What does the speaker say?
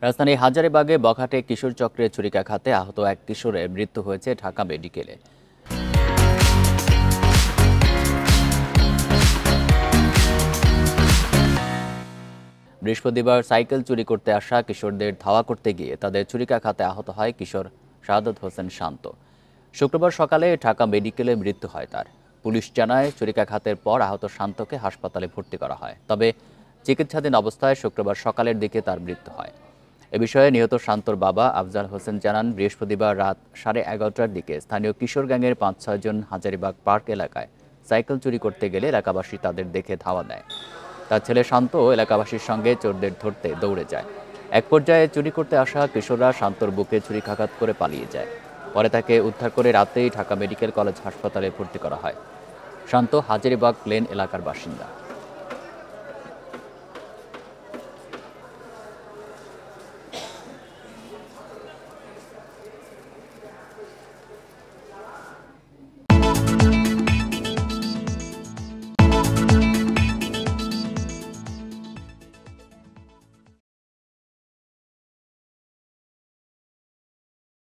রাজধানী হাজারীবাগে বখাটে কিশোর চক্রের ছুরিকাঘাতে আহত এক কিশোরের মৃত্যু হয়েছে ঢাকা মেডিকেলে। বৃহস্পতিবার সাইকেল চুরি করতে আসা কিশোরদের ধাওয়া করতে গিয়ে তাদের ছুরিকাঘাতে আহত হয় কিশোর শাহাদত হোসেন শান্ত। শুক্রবার সকালে ঢাকা মেডিকেলে মৃত্যু হয় তার। পুলিশ জানায়, ছুরিকাঘাতের পর আহত শান্তকে হাসপাতালে ভর্তি করা হয়, তবে চিকিৎসাধীন অবস্থায় শুক্রবার সকালের দিকে তার মৃত্যু হয়। এ বিষয়ে নিহত শান্তর বাবা আফজাল হোসেন জানান, বৃহস্পতিবার রাত 11:30টার দিকে স্থানীয় কিশোর গ্যাংয়ের 5-6 জন হাজারীবাগ পার্ক এলাকায় সাইকেল চুরি করতে গেলে এলাকাবাসী তাদের দেখে ধাওয়া দেয়। তার ছেলে শান্ত এলাকাবাসীর সঙ্গে চোরদের ধরতে দৌড়ে যায়। এক পর্যায়ে চুরি করতে আসা কিশোররা শান্তর বুকে ছুরিকাঘাত করে পালিয়ে যায়। পরে তাকে উদ্ধার করে রাতেই ঢাকা মেডিকেল কলেজ হাসপাতালে ভর্তি করা হয়। শান্ত হাজারীবাগ প্লেন এলাকার বাসিন্দা।